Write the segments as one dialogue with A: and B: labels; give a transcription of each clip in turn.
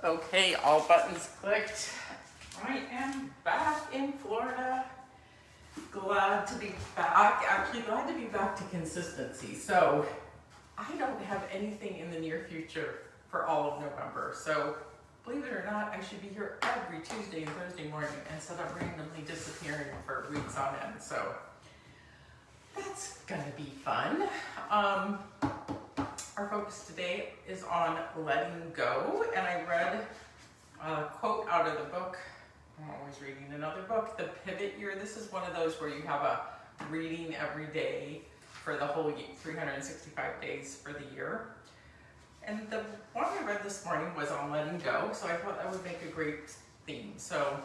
A: Okay, all buttons clicked. I am back in Florida. Glad to be back. Actually, glad to be back to consistency. So, I don't have anything in the near future for all of November. So, believe it or not, I should be here every Tuesday and Thursday morning instead of randomly disappearing for weeks on end. So, that's gonna be fun. Our focus today is on letting go, and I read a quote out of the book. I'm always reading another book, The Pivot Year. This is one of those where you have a reading every day for the whole 365 days for the year. And the one I read this morning was on letting go, so I thought that would make a great theme. So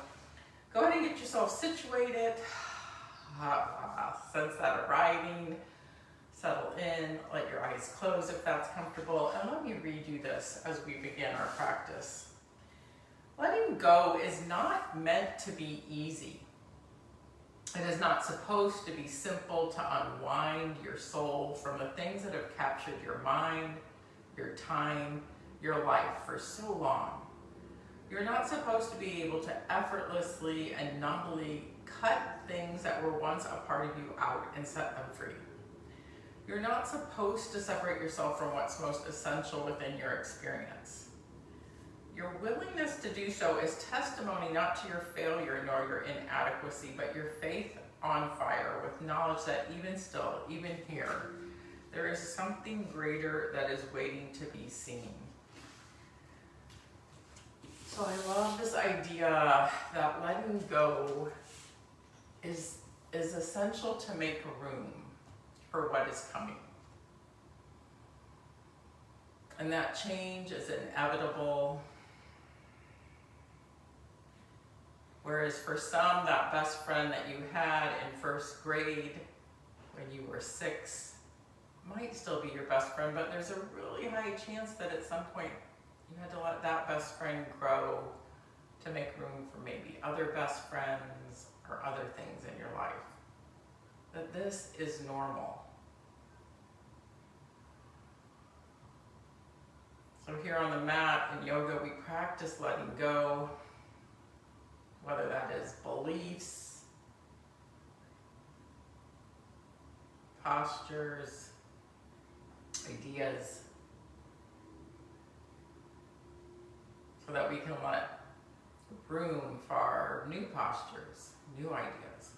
A: go ahead and get yourself situated, sense that arriving, settle in, let your eyes close if that's comfortable, and let me read you this as we begin our practice. Letting go is not meant to be easy. It is not supposed to be simple to unwind your soul from the things that have captured your mind, your time, your life for so long. You're not supposed to be able to effortlessly and numbly cut things that were once a part of you out and set them free. You're not supposed to separate yourself from what's most essential within your experience. Your willingness to do so is testimony not to your failure nor your inadequacy, but your faith on fire with knowledge that even still, even here, there is something greater that is waiting to be seen. So I love this idea that letting go is essential to make room for what is coming. And that change is inevitable. Whereas for some, that best friend that you had in first grade when you were 6 might still be your best friend, but there's a really high chance that at some point you had to let that best friend grow to make room for maybe other best friends or other things in your life. That this is normal. So here on the mat in yoga, we practice letting go, whether that is beliefs, postures, ideas, so that we can let room for new postures, new ideas.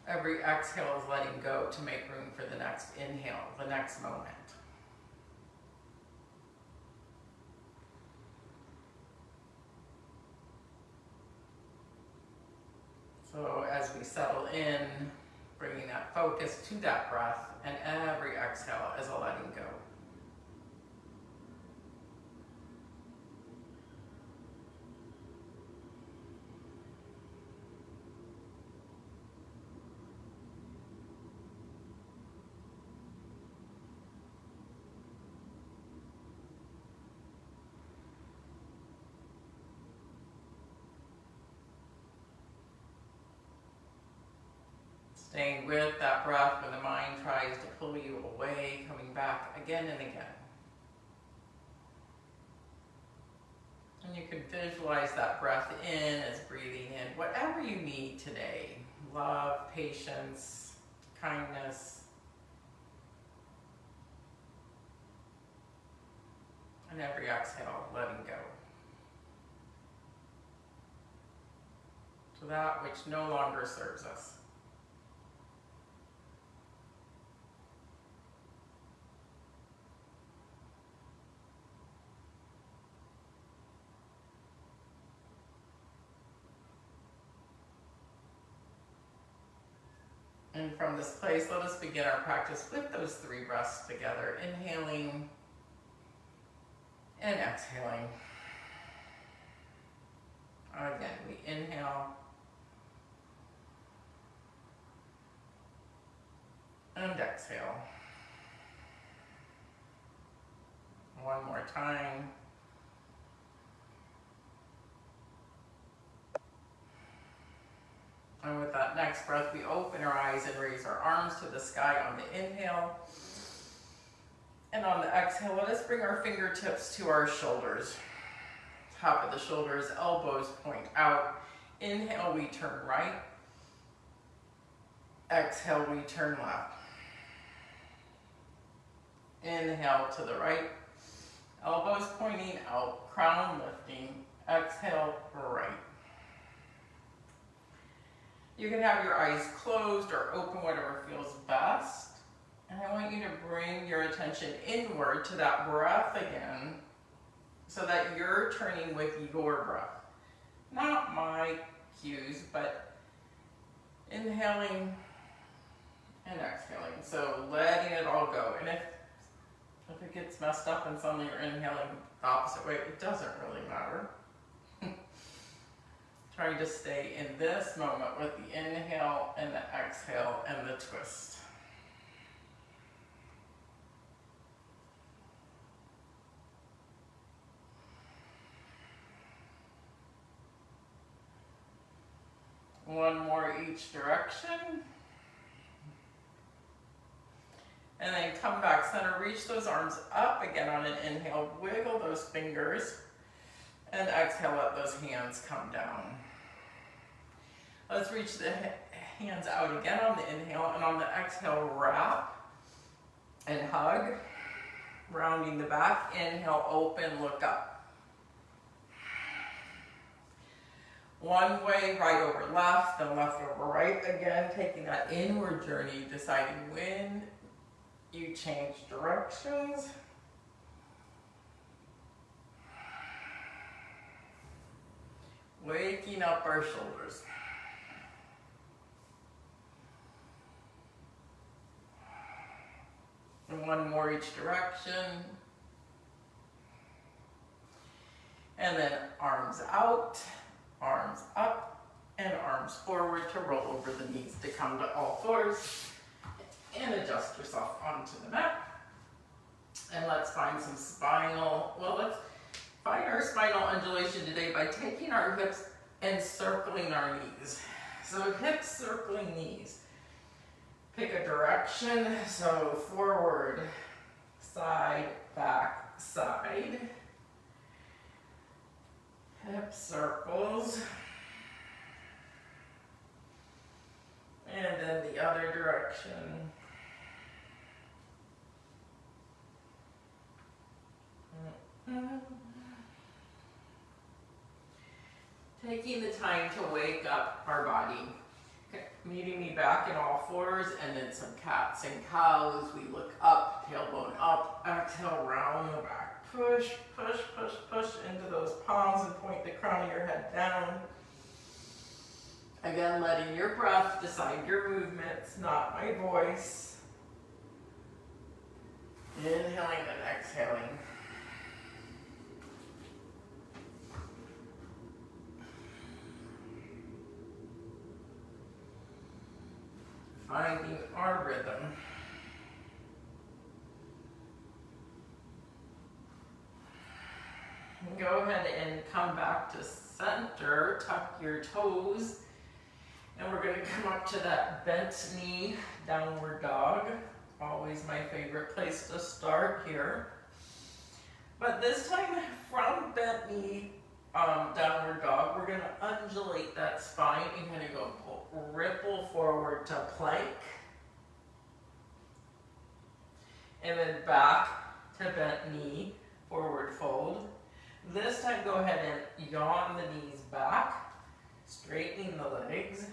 A: Every exhale is letting go to make room for the next inhale, the next moment. So as we settle in, bringing that focus to that breath, and every exhale is a letting go. Staying with that breath when the mind tries to pull you away, coming back again and again. And you can visualize that breath in as breathing in whatever you need today. Love, patience, kindness. And every exhale, letting go. To that which no longer serves us. And from this place, let us begin our practice with those 3 breaths together. Inhaling and exhaling. Again, we inhale and exhale. One more time. And with that next breath, we open our eyes and raise our arms to the sky on the inhale. And on the exhale, let us bring our fingertips to our shoulders. Top of the shoulders, elbows point out. Inhale, we turn right. Exhale, we turn left. Inhale to the right. Elbows pointing out, crown lifting. Exhale, right. You can have your eyes closed or open, whatever feels best. And I want you to bring your attention inward to that breath again, so that you're turning with your breath. Not my cues, but inhaling and exhaling. So letting it all go. And if it gets messed up and suddenly you're inhaling the opposite way, it doesn't really matter. Trying to stay in this moment with the inhale and the exhale and the twist. One more each direction. And then come back center, reach those arms up again on an inhale, wiggle those fingers, and exhale, let those hands come down. Let's reach the hands out again on the inhale, and on the exhale, wrap and hug, rounding the back. Inhale, open, look up. One way, right over left, then left over right. Again, taking that inward journey, deciding when you change directions. Waking up our shoulders. And one more each direction. And then arms out, arms up, and arms forward to roll over the knees to come to all fours. And adjust yourself onto the mat. And let's find some let's find our spinal undulation today by taking our hips and circling our knees. So hips circling knees. Pick a direction, so forward, side, back, side. Hip circles. And then the other direction. Taking the time to wake up our body. Okay. Meeting me back in all fours, and then some cats and cows. We look up, tailbone up, exhale, round the back. Push, push, push, push into those palms and point the crown of your head down. Again, letting your breath decide your movements, not my voice. Inhaling and exhaling. Finding our rhythm. And go ahead and come back to center, tuck your toes, and we're going to come up to that bent knee, downward dog. Always my favorite place to start here. But this time from bent knee, downward dog, we're going to undulate that spine and kind of go ripple forward to plank. And then back to bent knee, forward fold. This time go ahead and yawn the knees back, straightening the legs.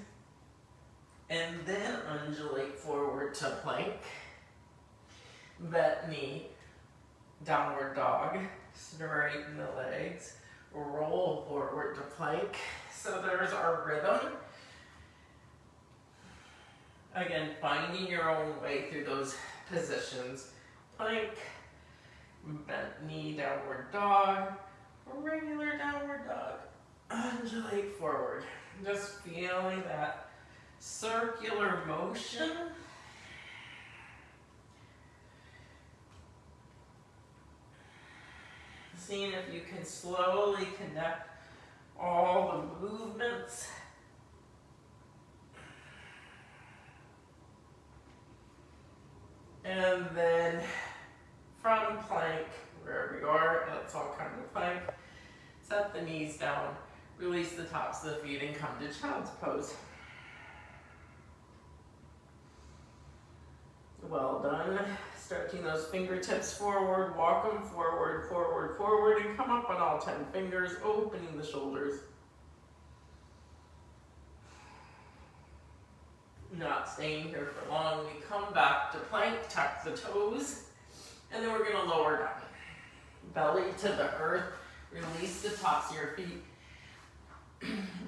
A: And then undulate forward to plank. Bent knee, downward dog, straighten the legs. Roll forward to plank. So there's our rhythm. Again, finding your own way through those positions. Plank, bent knee, downward dog, regular downward dog. Undulate forward. Just feeling that circular motion. Seeing if you can slowly connect all the movements. And then from plank, wherever you are, let's all come to plank. Set the knees down, release the tops of the feet and come to child's pose. Well done. Stretching those fingertips forward, walk them forward, forward, forward, and come up on all 10 fingers, opening the shoulders. Not staying here for long. We come back to plank, tuck the toes, and then we're going to lower down. Belly to the earth, release the tops of your feet.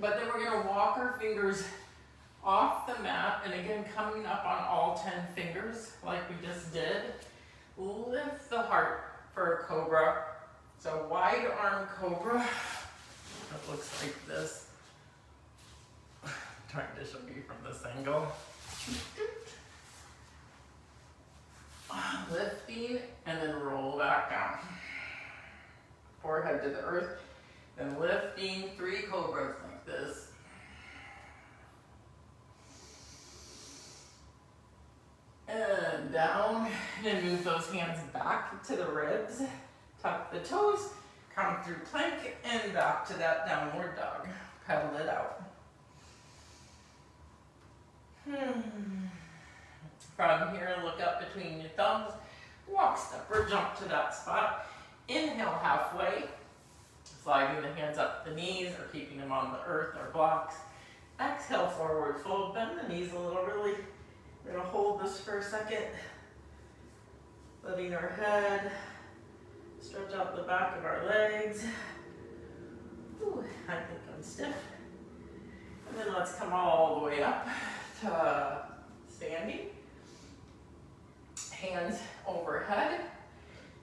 A: But then we're going to walk our fingers off the mat, and again coming up on all 10 fingers like we just did. Lift the heart for a cobra. So wide arm cobra. It looks like this. I'm trying to show you from this angle. Lifting and then roll back down. Forehead to the earth. Then lifting 3 cobras like this. And down, and move those hands back to the ribs, tuck the toes, come through plank, and back to that downward dog. Pedal it out. From here, look up between your thumbs, walk, step, or jump to that spot. Inhale halfway, sliding the hands up the knees or keeping them on the earth or blocks. Exhale, forward fold, bend the knees a little, really. We're going to hold this for a second, letting our head stretch out the back of our legs. Ooh, I think I'm stiff. And then let's come all the way up to standing. Hands overhead.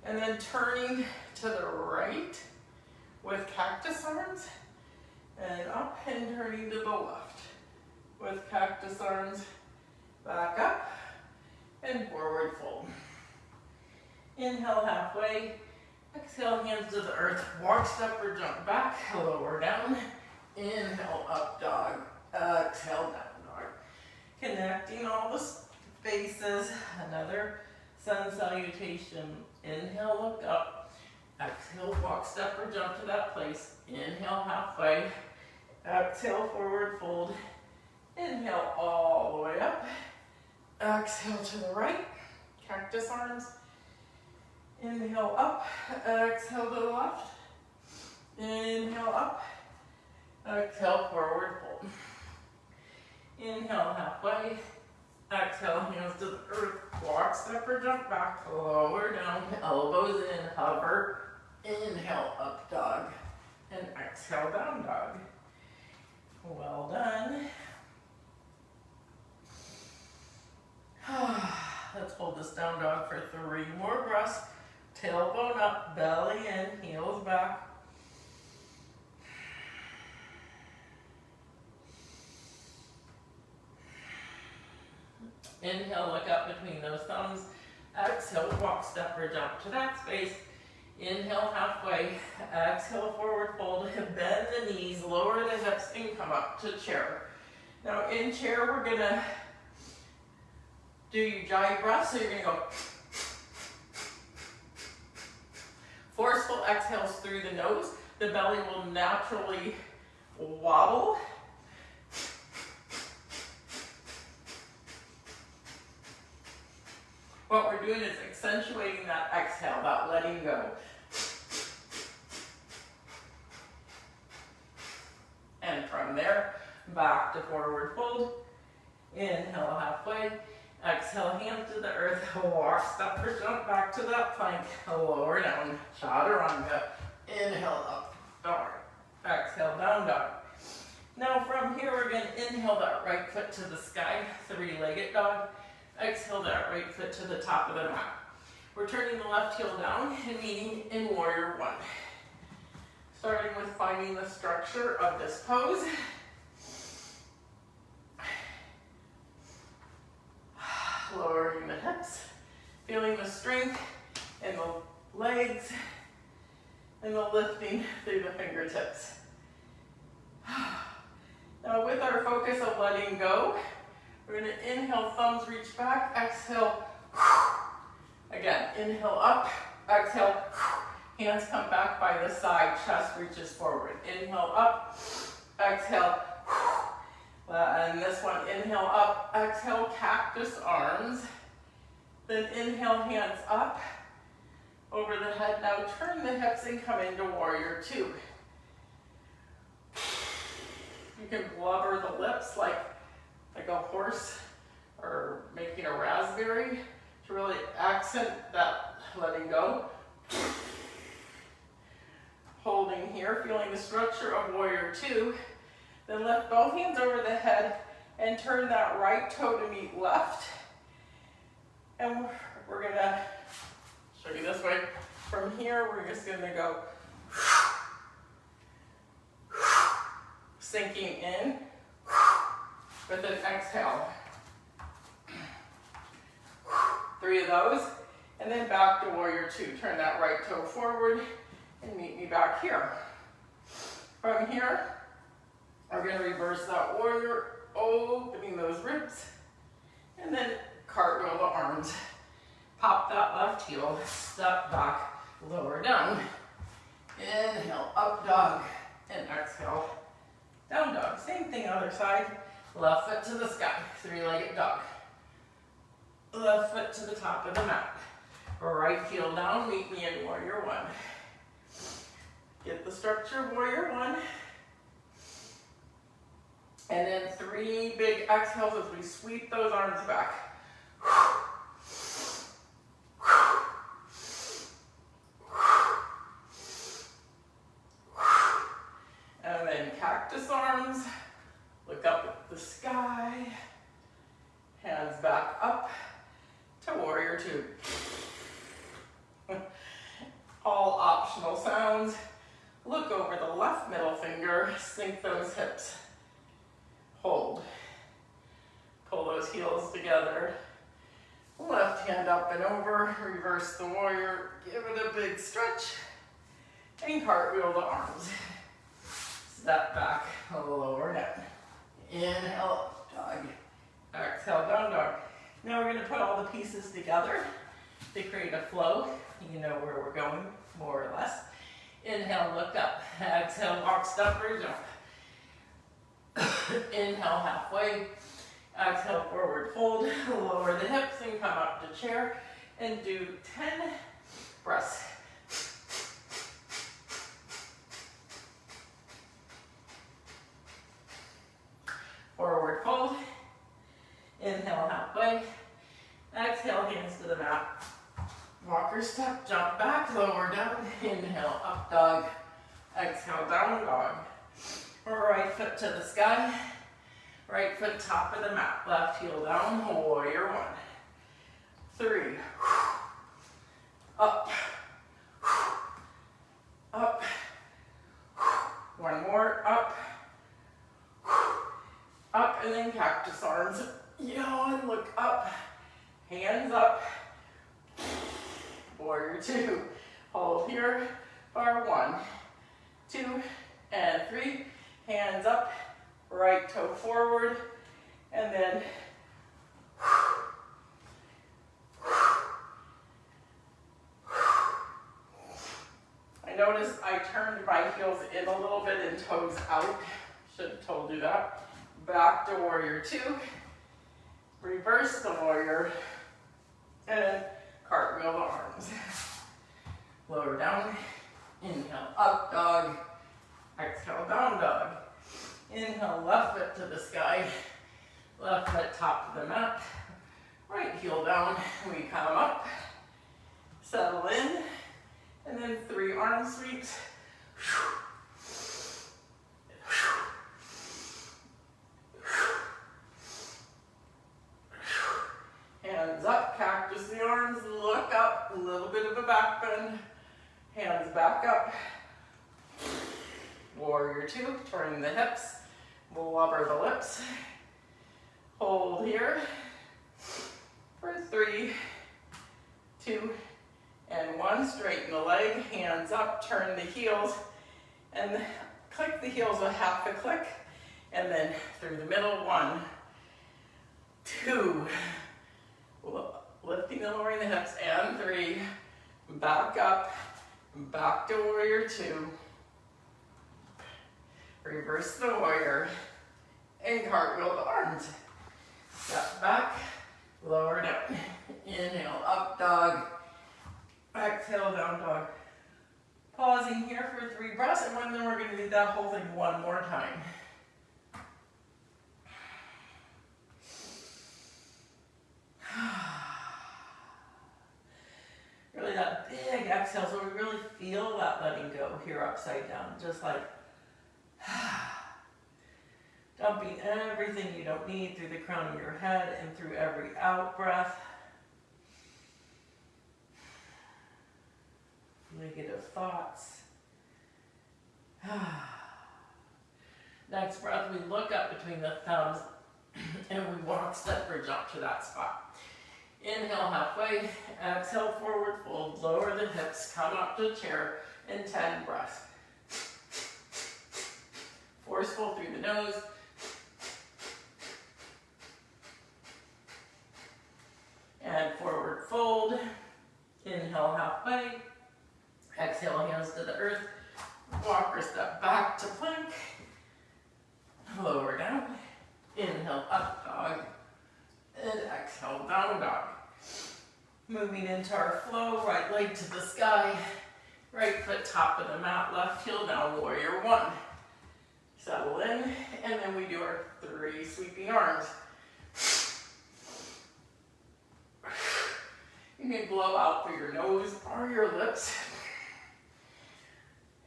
A: And then turning to the right with cactus arms. And up and turning to the left with cactus arms. Back up and forward fold. Inhale halfway. Exhale, hands to the earth. Walk, step, or jump back. Lower down. Inhale, up dog. Exhale, down dog. Connecting all the spaces. Another sun salutation. Inhale, look up. Exhale, walk, step, or jump to that place. Inhale halfway. Exhale, forward fold. Inhale all the way up. Exhale to the right, cactus arms. Inhale up, exhale to the left. Inhale up, exhale forward fold. Inhale halfway, exhale hands to the earth, walk, step, or jump back, lower down, elbows in, hover. Inhale up dog, and exhale down dog. Well done. Let's hold this down dog for 3 more breaths. Tailbone up, belly in, heels back. Inhale, look up between those thumbs. Exhale, walk, step, or jump to that space. Inhale halfway. Exhale, forward fold. Bend the knees, lower the hips, and come up to chair. Now in chair, we're gonna do your ujjayi breath, so you're going to go forceful exhales through the nose. The belly will naturally wobble. What we're doing is accentuating that exhale, that letting go. And from there, back to forward fold. Inhale halfway. Exhale, hands to the earth, walk, step, or jump back to that plank, lower down, chaturanga. Inhale up, dog. Exhale, down dog. Now from here, we're going to inhale that right foot to the sky, 3-legged dog. Exhale that right foot to the top of the mat. We're turning the left heel down and meeting in warrior 1. Starting with finding the structure of this pose. Lowering the hips, feeling the strength in the legs, and the lifting through the fingertips. Now with our focus of letting go, we're going to inhale, thumbs reach back, exhale. Again, inhale up, exhale, hands come back by the side, chest reaches forward. Inhale up, exhale, and this one, inhale up, exhale, cactus arms. Then inhale, hands up, over the head. Now turn the hips and come into warrior two. You can blubber the lips like a horse, or making a raspberry to really accent that letting go. Holding here, feeling the structure of warrior two. Then lift both hands over the head and turn that right toe to meet left. And we're gonna show you this way. From here, we're just gonna go sinking in with an exhale. 3 of those, and then back to warrior two. Turn that right toe forward and meet me back here. From here, we're going to reverse that warrior, opening those ribs, and then cartwheel the arms. Pop that left heel, step back, lower down. Inhale, up dog, and exhale, down dog. Same thing other side. Left foot to the sky, 3-legged dog. Left foot to the top of the mat. Right heel down, meet me in warrior one. Get the structure of warrior one. And then 3 big exhales as we sweep those arms back. And then cactus arms. Look up at the sky. Hands back up to warrior two. All optional sounds. Look over the left middle finger, sink those hips. Hold. Pull those heels together. Left hand up and over, reverse the warrior, give it a big stretch, and cartwheel the arms. Step back, lower down. Inhale, dog. Exhale, down dog. Now we're going to put all the pieces together to create a flow. You know where we're going, more or less. Inhale, look up. Exhale, walk, step, or jump. Inhale, halfway. Exhale, forward fold. Lower the hips and come up to chair. And do 10 breaths. Forward fold. Inhale, halfway. Exhale, hands to the mat. Walker step, jump back, lower down. Inhale, up dog. Exhale, down dog. Right foot to the sky. Right foot top of the mat. Left heel down, warrior one. 3. Up. Up. 1 more, up. Up, and then cactus arms. Yawn, look up. Hands up. Warrior two. Hold here. Bar 1, 2, and 3. Hands up. Right toe forward. And then I noticed I turned my heels in a little bit and toes out. Should have told you that. Back to warrior two. Reverse the warrior. And then cartwheel the arms. Lower down. Inhale, up dog. Exhale, down dog. Inhale, left foot to the sky. Left foot top of the mat. Right heel down. We come up. Settle in. And then 3 arm sweeps. Hands up, cactus the arms, look up, a little bit of a back bend. Hands back up. Warrior two, turning the hips, blubber the lips. Hold here for 3, 2, and 1. Straighten the leg, hands up, turn the heels, and click the heels a half a click, and then through the middle, 1, 2. lifting and lowering the hips, and 3, back up, back to warrior 2, reverse the warrior, and cartwheel the arms. Step back, lower down, inhale, up dog, exhale, down dog. Pausing here for 3 breaths, and then we're going to do that whole thing one more time. Really that big exhale, so we really feel that letting go here upside down, just like dumping everything you don't need through the crown of your head and through every out breath. Negative thoughts. Next breath, we look up between the thumbs and we walk step bridge up to that spot. Inhale halfway, exhale forward fold, lower the hips, come up to chair in 10 breaths. Forceful through the nose. And forward fold. Inhale halfway. Exhale, hands to the earth. Walk or step back to plank. Lower down. Inhale, up dog. And exhale, down dog. Moving into our flow, right leg to the sky. Right foot top of the mat, left heel down, warrior 1. Settle in, and then we do our 3 sweeping arms. You can blow out through your nose or your lips.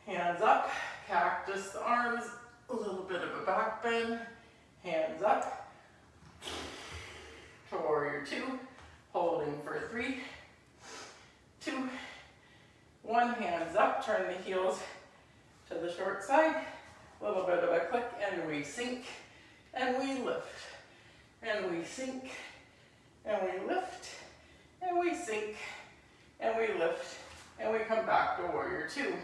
A: Hands up, cactus the arms, a little bit of a back bend. Hands up to warrior 2, holding for 3, 2, 1, hands up, turn the heels to the short side, a little bit of a click, and we sink, and we lift, and we sink, and we lift, and we sink, and we lift, and we come back to warrior 2.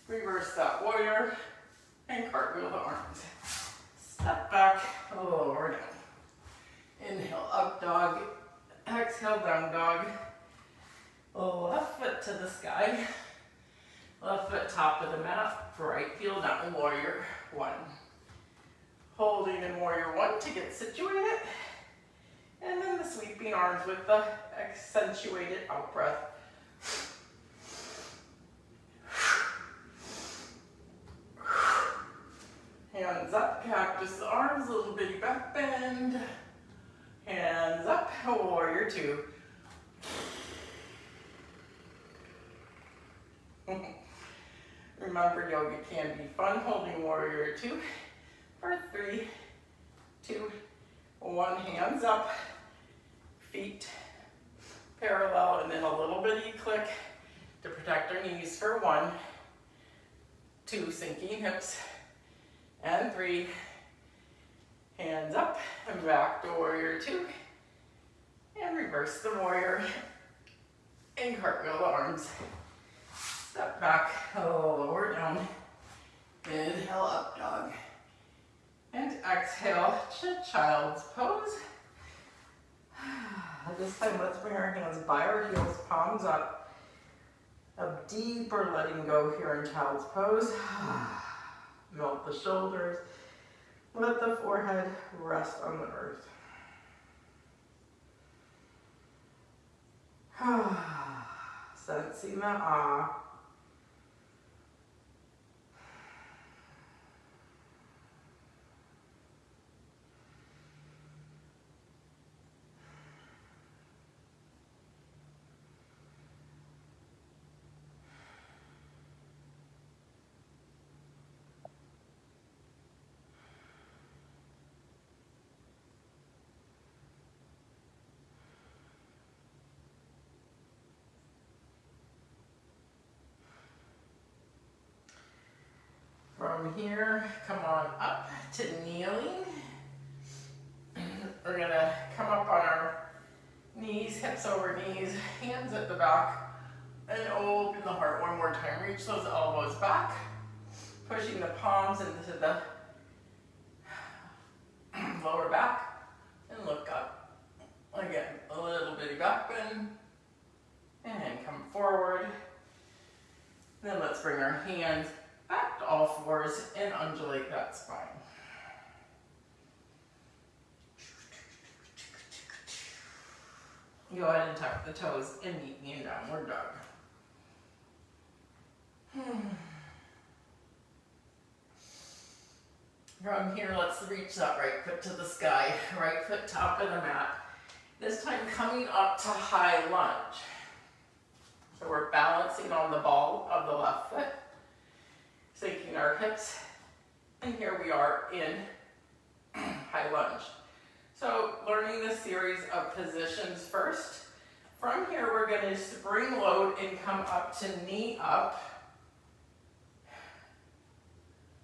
A: Reverse that warrior, and cartwheel the arms. Step back, lower down. Inhale, up dog, exhale, down dog. Left foot to the sky, left foot top of the mat, right heel down, warrior 1. Holding in warrior 1 to get situated, and then the sweeping arms with the accentuated out breath. Hands up, cactus the arms, little bitty back bend. Hands up, warrior 2. Remember, yoga can be fun. Holding warrior 2 for 3, 2, 1. Hands up, feet parallel, and then a little bitty click to protect our knees for 1, 2, sinking hips, and 3. Hands up and back to warrior 2, and reverse the warrior and cartwheel the arms. Step back, lower down, inhale, up dog, and exhale to child's pose. This time, let's bring our hands by our heels, palms up, a deeper letting go here in child's pose. Melt the shoulders, let the forehead rest on the earth. Sensing the ah. From here, come on up to kneeling. We're gonna come up on our knees, hips over knees, hands at the back, and open the heart one more time. Reach those elbows back, pushing the palms into the lower back, and look up. Again, a little bitty back. up and come forward. Then let's bring our hands back to all fours and undulate that spine. Go ahead and tuck the toes and meet me in downward dog. From here, let's reach that right foot to the sky, right foot top of the mat. This time coming up to high lunge. So we're balancing on the ball of the left foot, sinking our hips, and here we are in high lunge. So learning this series of positions first. From here, we're going to spring load and come up to knee up,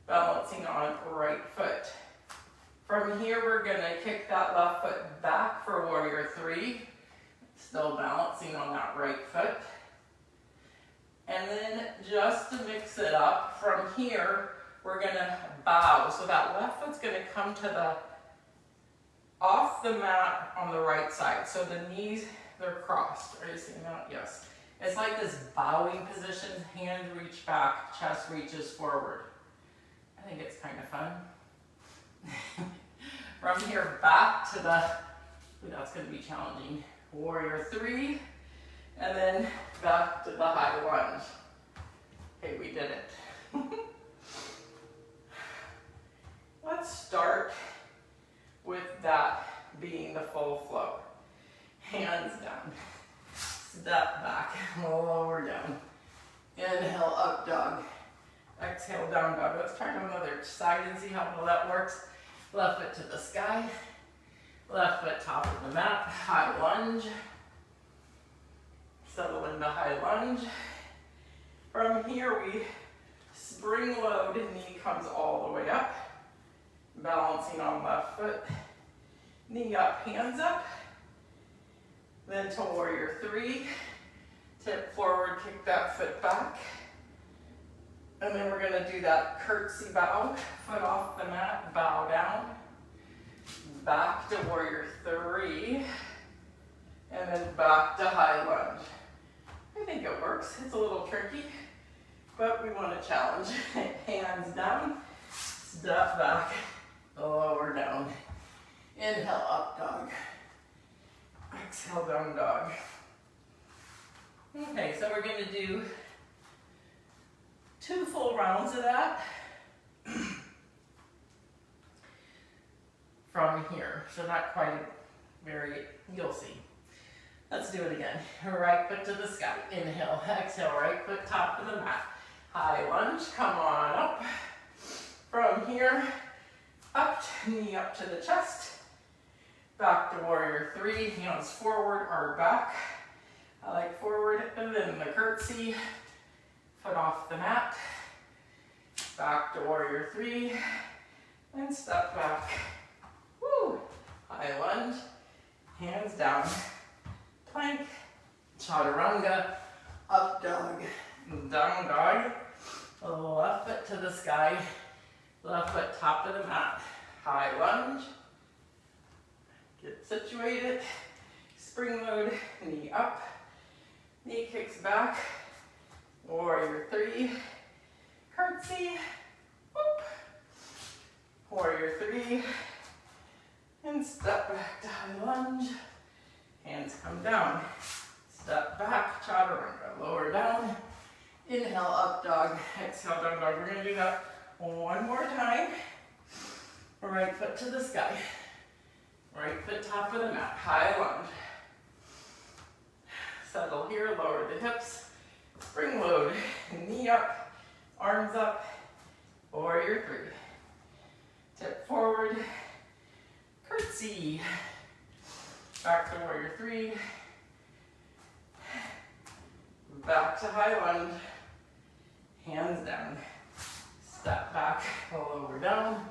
A: balancing on right foot. From here, we're going to kick that left foot back for warrior three, still balancing on that right foot. And then just to mix it up, from here, we're going to bow. So that left foot's going to come to the off the mat on the right side. So the knees, they're crossed. Are you seeing that? Yes. It's like this bowing position, hand reach back, chest reaches forward. I think it's kind of fun. From here back to the, ooh, that's going to be challenging, warrior three, and then back to the high lunge. Okay, we did it. Let's start with that being the full flow. Hands down, step back, lower down, inhale up dog, exhale down dog. Let's try to another side and see how well that works. Left foot to the sky, left foot top of the mat, high lunge, settle into high lunge. From here we spring load, knee comes all the way up, balancing on left foot, knee up, hands up, then to warrior three, tip forward, kick that foot back, and then we're going to do that curtsy bow, foot off the mat, bow down, back to warrior three, and then back to high lunge. I think it works. It's a little tricky, but we want to challenge. Hands down, step back, lower down, inhale up dog, exhale down dog. Okay, so we're going to do 2 full rounds of that from here. So not quite very, you'll see. Let's do it again. Right foot to the sky. Inhale, exhale, right foot top of the mat. High lunge, come on up. From here, up, knee up to the chest. Back to warrior three, hands forward or back. I like forward, and then the curtsy. Foot off the mat, back to warrior three, and step back. Woo! High lunge, hands down, plank, chaturanga, up dog, down dog, left foot to the sky, left foot top of the mat, high lunge, get situated, spring load, knee up, knee kicks back, warrior three, curtsy, whoop, warrior three, and step back to high lunge, hands come down, step back, chaturanga, lower down, inhale up dog, exhale down dog. We're going to do that one more time. Right foot to the sky, right foot top of the mat, high lunge, settle here, lower the hips, spring load, knee up, arms up, warrior three. Tip forward, curtsy, back to warrior three, back to high lunge, hands down, step back, lower down,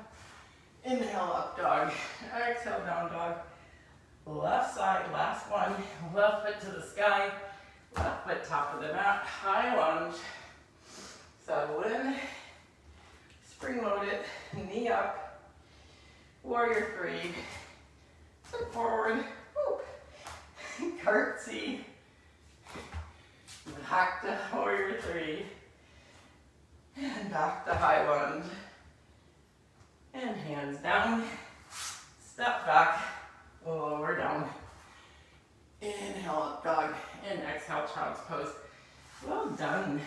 A: inhale up dog, exhale down dog, left side, last one, left foot to the sky, left foot top of the mat, high lunge, settle in, spring load it, knee up, warrior three, step forward, whoop, curtsy, back to warrior three, and back to high lunge, and hands down, step back, lower down, inhale up dog, and exhale child's pose. Well done.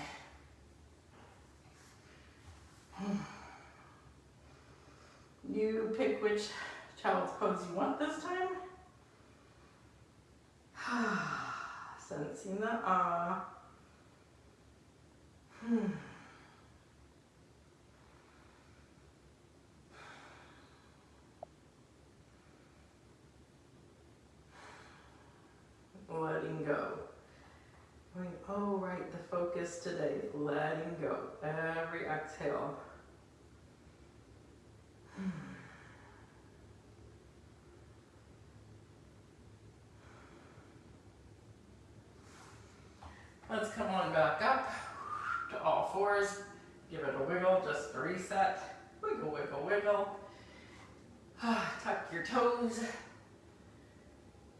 A: You pick which child's pose you want this time. Sensing the ah. Letting go. Going, oh right, the focus today, letting go. Every exhale. Let's come on back up to all fours. Give it a wiggle, just to reset. Wiggle, wiggle, wiggle. Tuck your toes.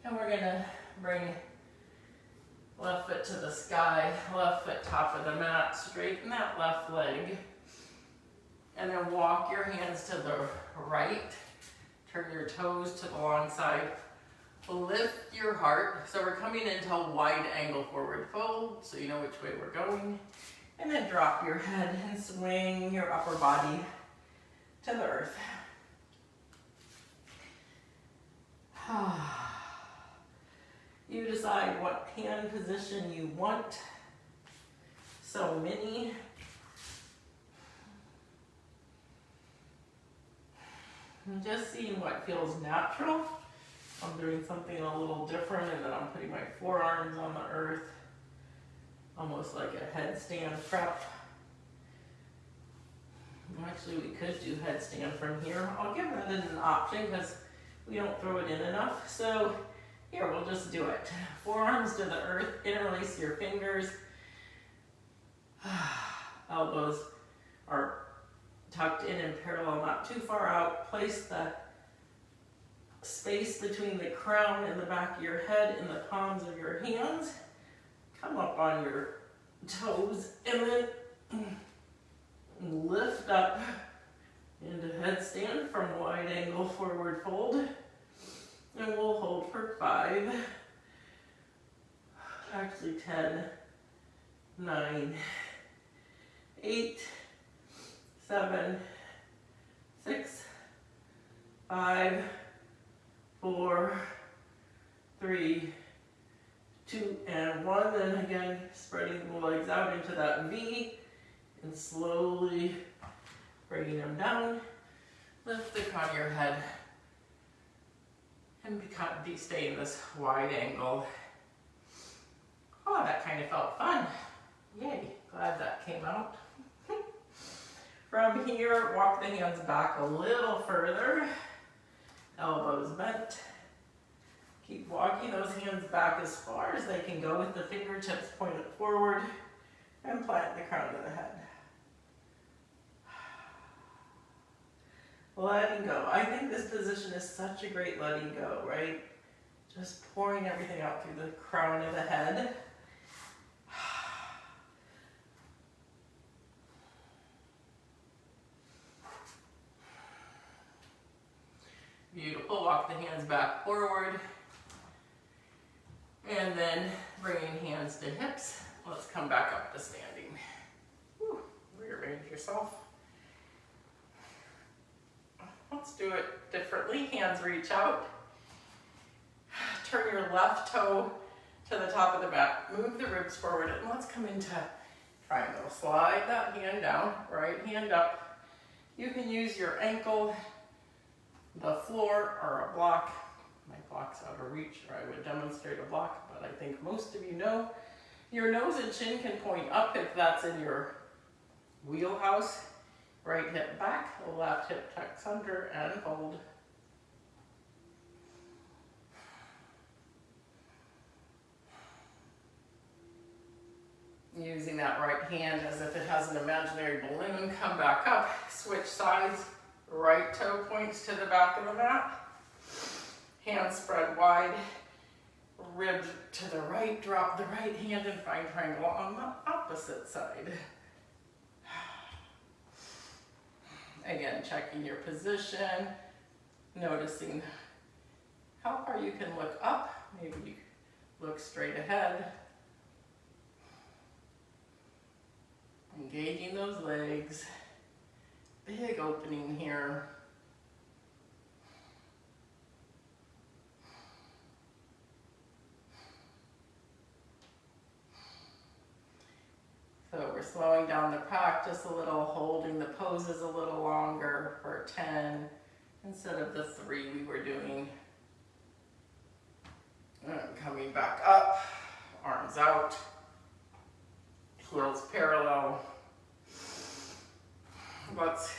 A: And we're gonna bring left foot to the sky, left foot top of the mat, straighten that left leg. And then walk your hands to the right. Turn your toes to the long side. Lift your heart. So we're coming into a wide angle forward fold, so you know which way we're going. And then drop your head and swing your upper body to the earth. You decide what hand position you want. So many. And just seeing what feels natural. I'm doing something a little different, and then I'm putting my forearms on the earth, almost like a headstand prep. Actually, we could do headstand from here. I'll give that an option because we don't throw it in enough. So here, we'll just do it. Forearms to the earth, interlace your fingers. Elbows are tucked in and parallel, not too far out. Place the space between the crown and the back of your head in the palms of your hands. Come up on your toes and then lift up into headstand from wide angle forward fold. And we'll hold for 5, actually 10, 9, 8, 7, 6, 5, 4, 3, 2, and 1. Then again, spreading the legs out into that V and slowly bringing them down. Lift the crown of your head and stay in this wide angle. Oh, that kind of felt fun. Yay, glad that came out. From here, walk the hands back a little further. Elbows bent. Keep walking those hands back as far as they can go with the fingertips pointed forward and plant the crown of the head. Letting go. I think this position is such a great letting go, right? Just pouring everything out through the crown of the head. Beautiful. Walk the hands back forward. And then bringing hands to hips. Let's come back up to standing. Whew. Rearrange yourself. Let's do it differently. Hands reach out. Turn your left toe to the top of the mat. Move the ribs forward and let's come into triangle. Slide that hand down, right hand up. You can use your ankle, the floor, or a block. My block's out of reach, or I would demonstrate a block, but I think most of you know your nose and chin can point up if that's in your wheelhouse. Right hip back, left hip tucks under and hold. Using that right hand as if it has an imaginary balloon, come back up, switch sides, right toe points to the back of the mat, hands spread wide, rib to the right, drop the right hand and find triangle on the opposite side. Again, checking your position, noticing how far you can look up, maybe you look straight ahead. Engaging those legs, big opening here. So we're slowing down the practice a little, holding the poses a little longer for 10 instead of the 3 we were doing. And coming back up, arms out, heels parallel. Let's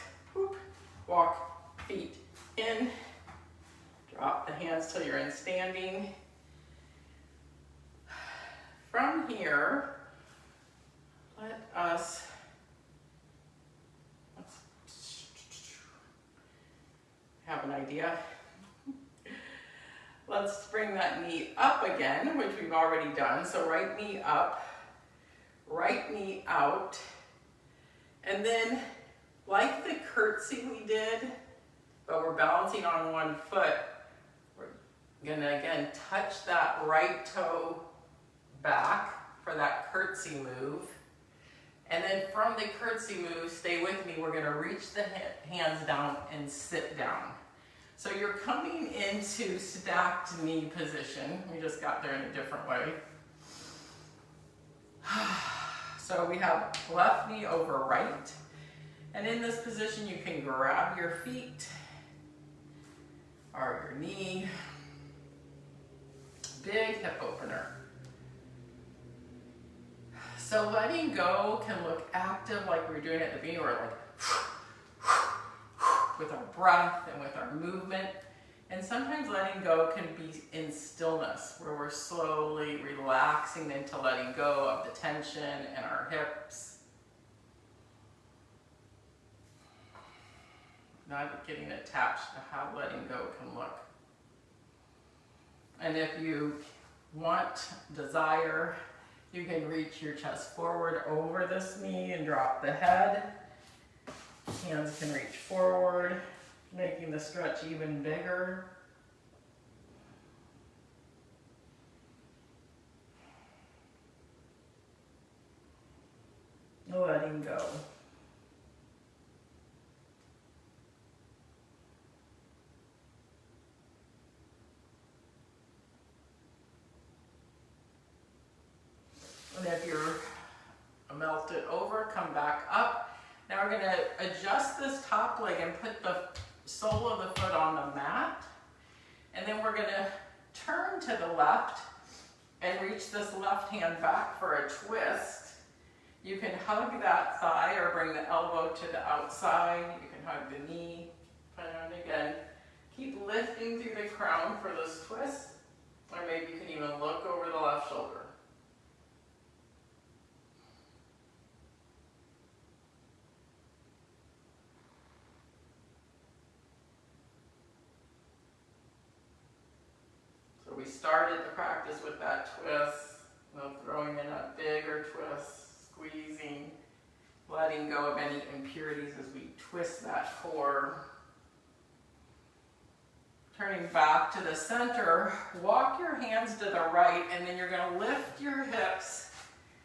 A: walk feet in, drop the hands till you're in standing. From here, let us have an idea. Let's bring that knee up again, which we've already done. So right knee up, right knee out. And then, like the curtsy we did, but we're balancing on one foot, we're gonna again touch that right toe back for that curtsy move. And then from the curtsy move, stay with me, we're gonna reach the hands down and sit down. So you're coming into stacked knee position. We just got there in a different way. So we have left knee over right. And in this position, you can grab your feet or your knee. Big hip opener. So letting go can look active like we were doing at the beginning, or like with our breath and with our movement. And sometimes letting go can be in stillness, where we're slowly relaxing into letting go of the tension in our hips. Not getting attached to how letting go can look. And if you want, desire, you can reach your chest forward over this knee and drop the head. Hands can reach forward, making the stretch even bigger. Letting go. And if you're melted over, come back up. Now we're going to adjust this top leg and put the sole of the foot on the mat. And then we're going to turn to the left and reach this left hand back for a twist. You can hug that thigh or bring the elbow to the outside. You can hug the knee. And again, keep lifting through the crown for this twist. Or maybe you can even look over the left shoulder. We started the practice with that twist, throwing in a bigger twist, squeezing, letting go of any impurities as we twist that core. Turning back to the center, walk your hands to the right, and then you're going to lift your hips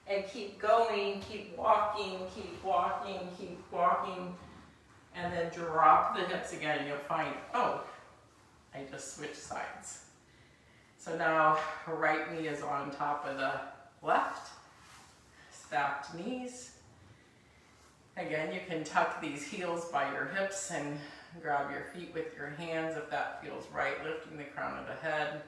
A: and keep going, keep walking, keep walking, keep walking, and then drop the hips again. You'll find, oh, I just switched sides. So now her right knee is on top of the left, stacked knees. Again, you can tuck these heels by your hips and grab your feet with your hands if that feels right, lifting the crown of the head.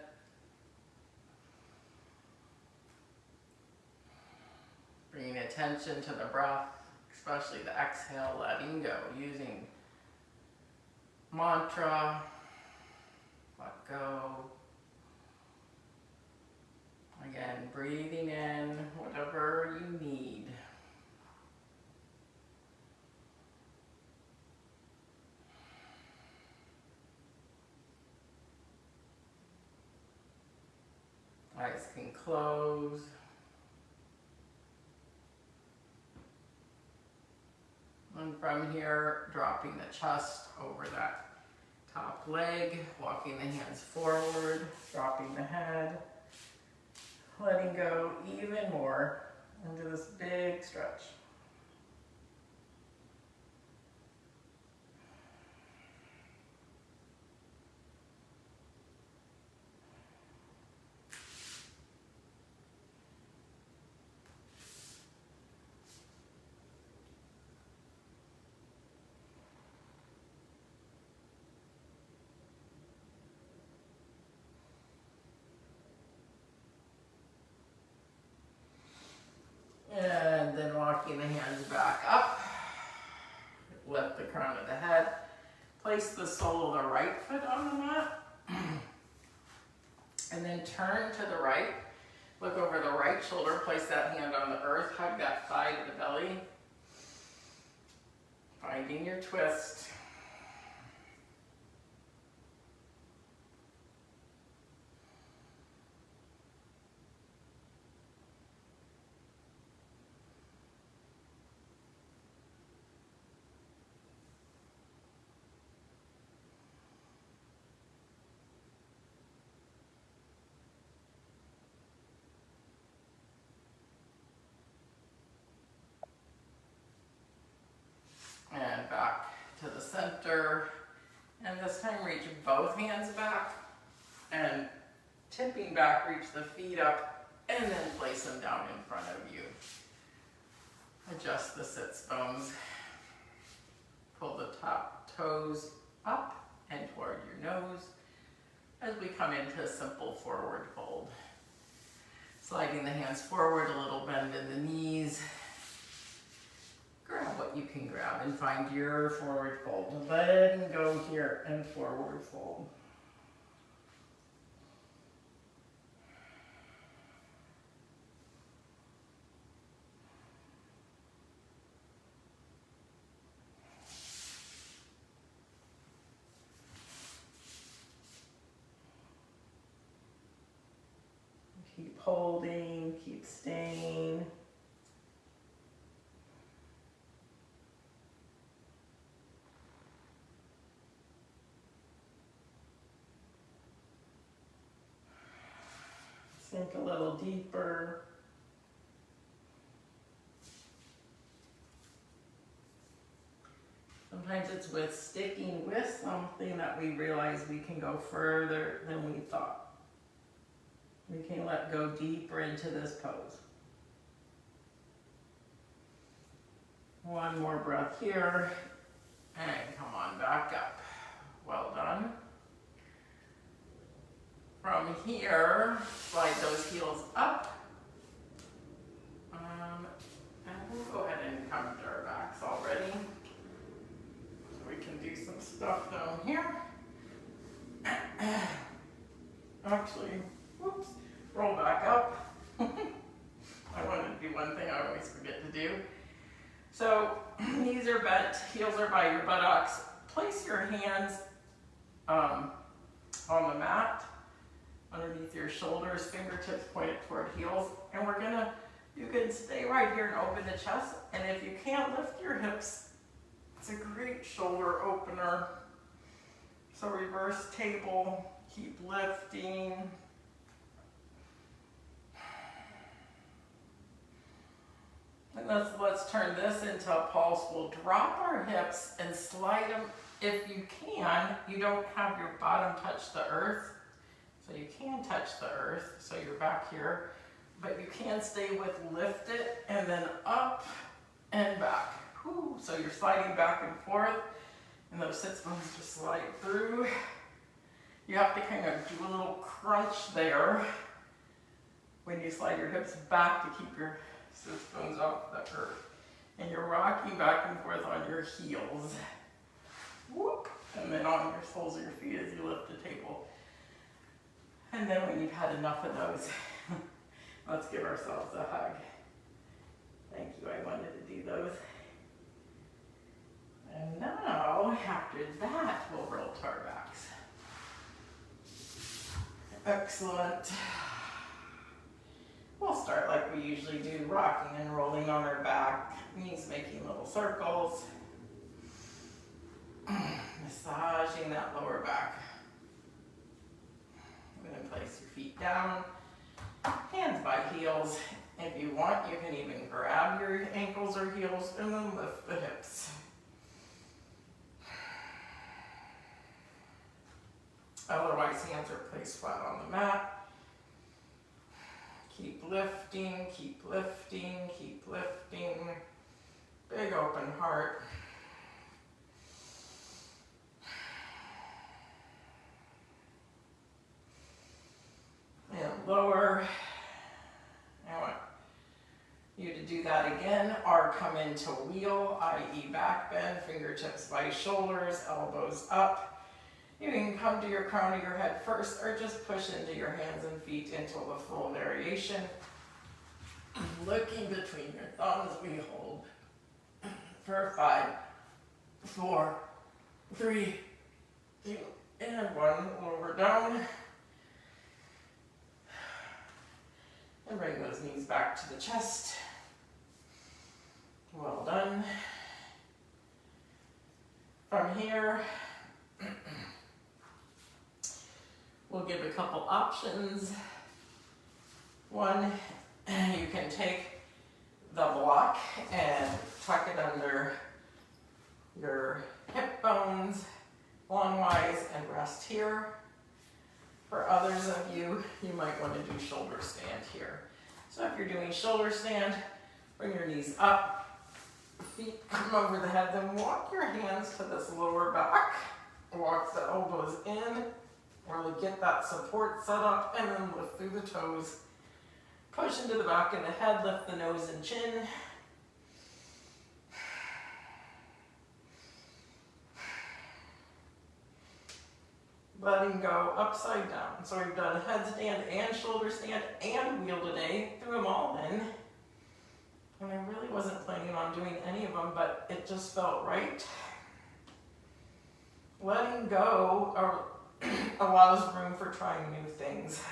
A: Bringing attention to the breath, especially the exhale, letting go, using mantra, let go. Again, breathing in whatever you need. All right, can close. And from here, dropping the chest over that top leg, walking the hands forward, dropping the head, letting go even more into this big stretch. And then walking the hands back up, lift the crown of the head, place the sole of the right foot on the mat, and then turn to the right, look over the right shoulder, place that hand on the earth, hug that thigh to the belly, finding your twist. And back to the center. And this time reach both hands back and tipping back, reach the feet up and then place them down in front of you. Adjust the sits bones. Pull the top toes up and toward your nose as we come into a simple forward fold. Sliding the hands forward, a little bend in the knees. Grab what you can grab and find your forward fold. Letting go here and forward fold. Keep holding, keep staying. Sink a little deeper. Sometimes it's with sticking with something that we realize we can go further than we thought. We can let go deeper into this pose. One more breath here, and come on back up. Well done. From here, slide those heels up. And we'll go ahead and come to our backs already. So we can do some stuff down here. Actually, whoops, roll back up. I wanted to do one thing I always forget to do. So knees are bent, heels are by your buttocks. Place your hands on the mat, underneath your shoulders, fingertips pointed toward heels. And you can stay right here and open the chest. And if you can't lift your hips, it's a great shoulder opener. So reverse table, keep lifting. And let's turn this into a pulse. We'll drop our hips and slide them. If you can, you don't have your bottom touch the earth. So you can touch the earth, so you're back here. But you can stay with lift it and then up and back. Whew. So you're sliding back and forth, and those sits bones just slide through. You have to kind of do a little crunch there when you slide your hips back to keep your sits bones off the earth. And you're rocking back and forth on your heels. Whoop. And then on your soles of your feet as you lift the table. And then when you've had enough of those, let's give ourselves a hug. Thank you, I wanted to do those. And now, after that, we'll roll to our backs. Excellent. We'll start like we usually do, rocking and rolling on our back, knees making little circles, massaging that lower back. And then place your feet down, hands by heels. If you want, you can even grab your ankles or heels and then lift the hips. Otherwise, hands are placed flat on the mat. Keep lifting, keep lifting, keep lifting. Big open heart. And lower. I want you to do that again, or come into wheel, i.e. back bend, fingertips by shoulders, elbows up. You can come to your crown of your head first, or just push into your hands and feet into the full variation. Looking between your thumbs, we hold for 5, 4, 3, 2, and 1. Lower down. And bring those knees back to the chest. Well done. From here, we'll give a couple options. One, you can take the block and tuck it under your hip bones longwise and rest here. For others of you, you might want to do shoulder stand here. So if you're doing shoulder stand, bring your knees up, feet come over the head, then walk your hands to this lower back. Walk the elbows in, really get that support set up, and then lift through the toes. Push into the back of the head, lift the nose and chin. Letting go upside down. So we've done headstand and shoulder stand and wheel today. Threw them all in. And I really wasn't planning on doing any of them, but it just felt right. Letting go allows room for trying new things.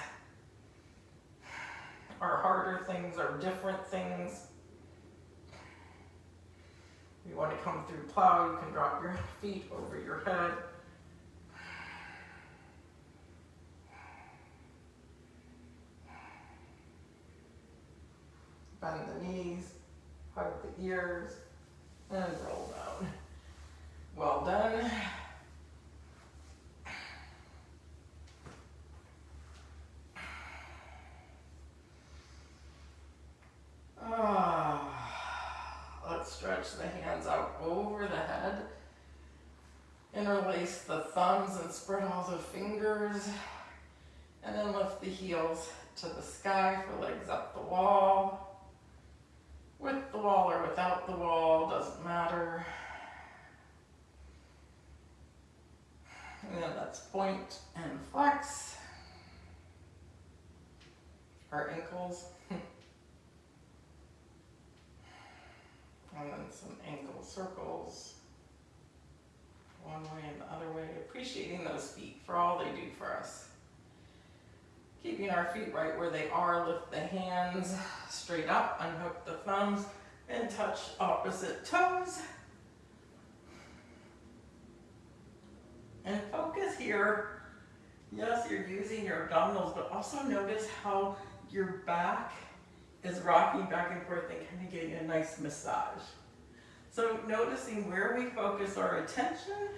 A: Or harder things, or different things. If you want to come through plow, you can drop your feet over your head. Bend the knees, hug the ears, and roll down. Well done. Let's stretch the hands out over the head. Interlace the thumbs and spread all the fingers. And then lift the heels to the sky for legs up the wall. With the wall or without the wall, doesn't matter. And then let's point and flex our ankles. And then some ankle circles. One way and the other way. Appreciating those feet for all they do for us. Keeping our feet right where they are, lift the hands straight up, unhook the thumbs, and touch opposite toes. And focus here. Yes, you're using your abdominals, but also notice how your back is rocking back and forth and kind of getting a nice massage. So noticing where we focus our attention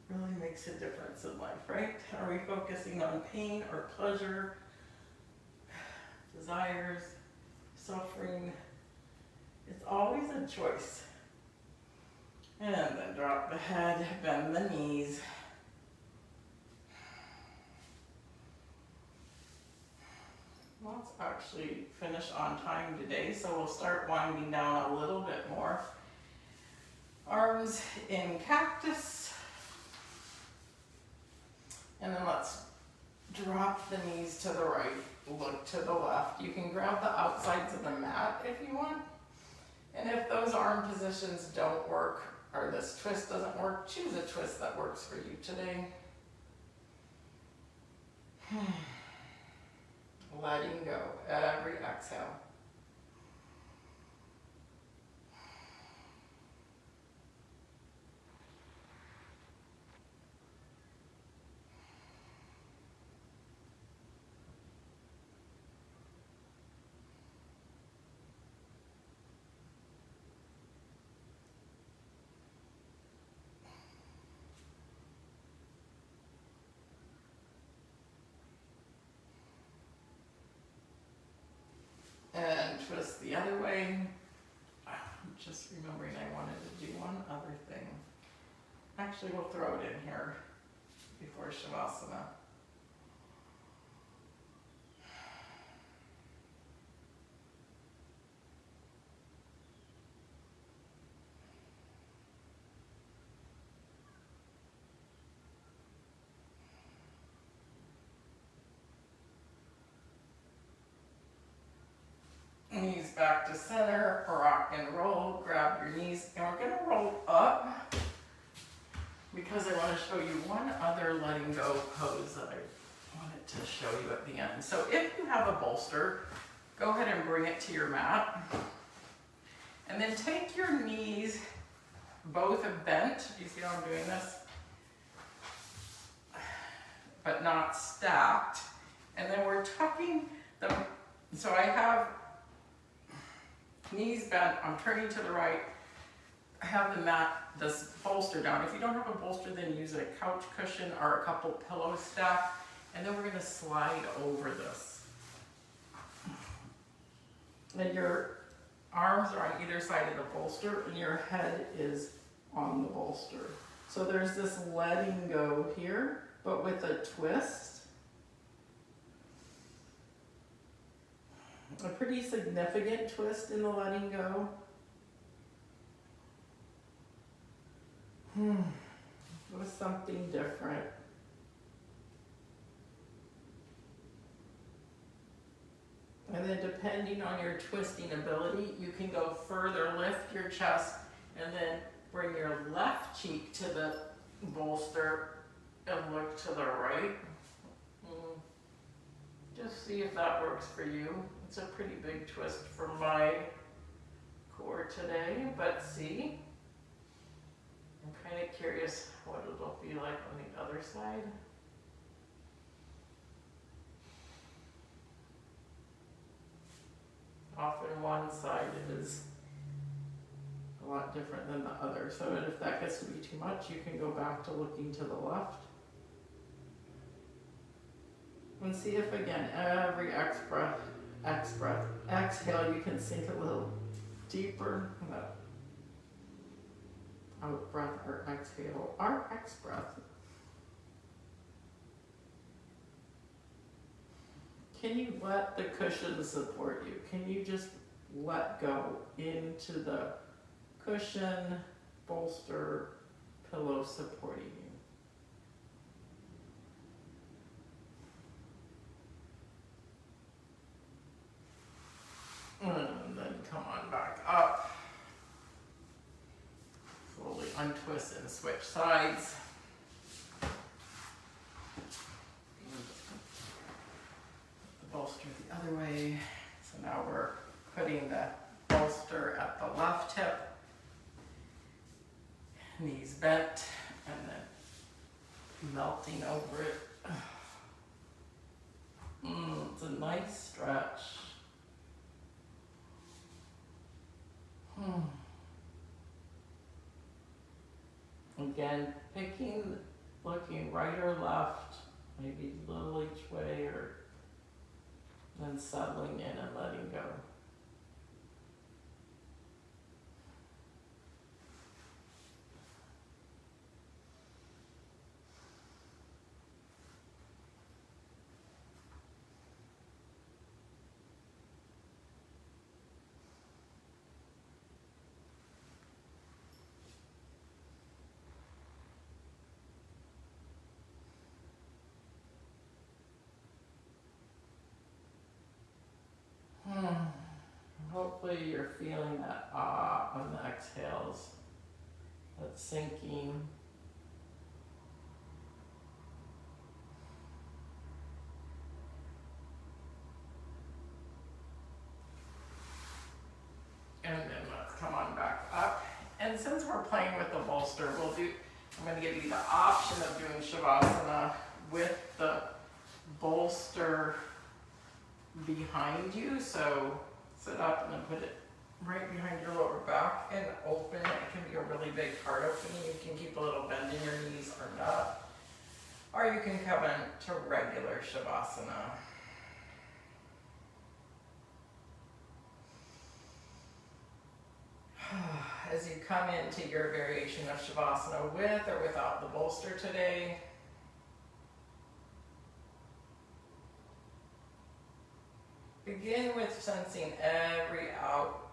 A: really makes a difference in life, right? Are we focusing on pain or pleasure, desires, suffering? It's always a choice. And then drop the head, bend the knees. Let's actually finish on time today, so we'll start winding down a little bit more. Arms in cactus. And then let's drop the knees to the right, look to the left. You can grab the outsides of the mat if you want. And if those arm positions don't work, or this twist doesn't work, choose a twist that works for you today. letting go every exhale. And twist the other way. I'm just remembering I wanted to do one other thing. Actually, we'll throw it in here before Shavasana. Knees back to center, rock and roll, grab your knees, and we're gonna roll up because I wanna show you one other letting go pose that I wanted to show you at the end. So if you have a bolster, go ahead and bring it to your mat. And then take your knees, both bent. You see how I'm doing this? But not stacked. And then we're tucking them. So I have knees bent, I'm turning to the right. I have the mat, this bolster down. If you don't have a bolster, then use a couch cushion or a couple pillows stacked. And then we're gonna slide over this. And your arms are on either side of the bolster and your head is on the bolster. So there's this letting go here, but with a twist. A pretty significant twist in the letting go. It was something different. And then depending on your twisting ability, you can go further, lift your chest, and then bring your left cheek to the bolster and look to the right. Just see if that works for you. It's a pretty big twist for my core today, but see. I'm kind of curious what it'll be like on the other side. Often one side is a lot different than the other, so if that gets to be too much, you can go back to looking to the left. And see if again, every exhale, you can sink a little deeper. Out breath or exhale, or X breath. Can you let the cushion support you? Can you just let go into the cushion, bolster, pillow supporting you? And then come on back up. Slowly untwist and switch sides. Put the bolster the other way. So now we're putting the bolster at the left hip. Knees bent and then melting over it. It's a nice stretch. Again, looking right or left, maybe a little each way, or then settling in and letting go. Hopefully you're feeling that ah on the exhales, that sinking. since we're playing with the bolster, I'm going to give you the option of doing Shavasana with the bolster behind you. So sit up and then put it right behind your lower back and open. It can be a really big heart opening. You can keep a little bend in your knees or not. Or you can come into regular Shavasana. As you come into your variation of Shavasana with or without the bolster today, begin with sensing every out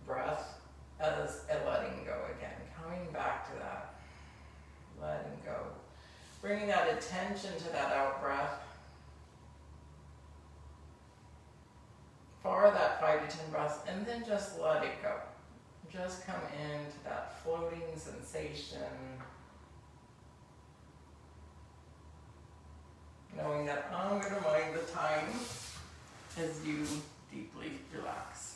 A: breath as a letting go again, coming back to that, letting go. Bringing that attention to that out breath for that 5 to 10 breaths, and then just let it go. Just come into that floating sensation, knowing that I'm going to mind the time as you deeply relax.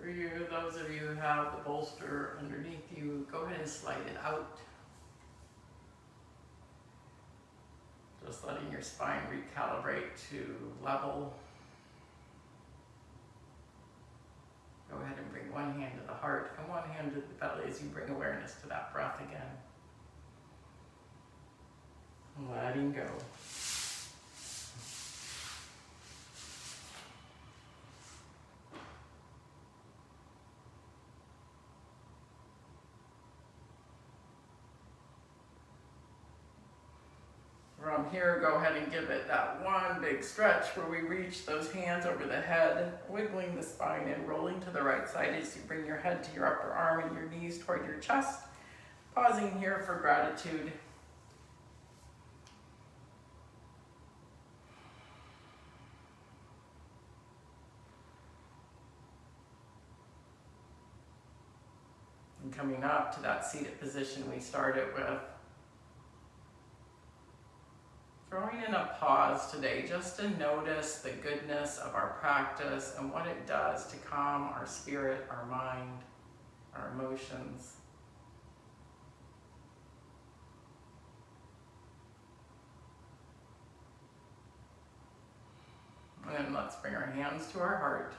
A: For you, those of you who have the bolster underneath you, go ahead and slide it out. Just letting your spine recalibrate to level. Go ahead and bring one hand to the heart and one hand to the belly as you bring awareness to that breath again. Letting go. From here, go ahead and give it that one big stretch where we reach those hands over the head, wiggling the spine and rolling to the right side as you bring your head to your upper arm and your knees toward your chest. Pausing here for gratitude. And coming up to that seated position we started with. Throwing in a pause today just to notice the goodness of our practice and what it does to calm our spirit, our mind, our emotions. And then let's bring our hands to our heart.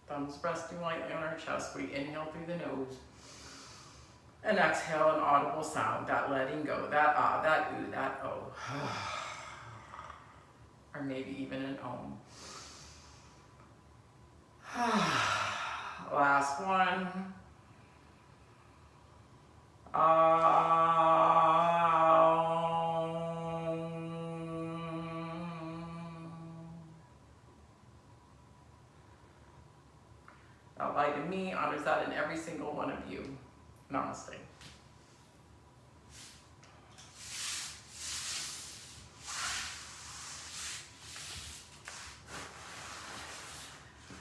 A: Thumbs resting lightly on our chest. We inhale through the nose. And exhale an audible sound, that letting go, that ah, that ooh, that oh. Or maybe even an om. Last one. That light in me honors that in every single one of you. Namaste.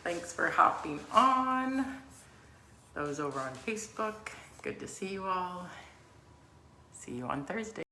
A: Thanks for hopping on. Those over on Facebook, good to see you all. See you on Thursday.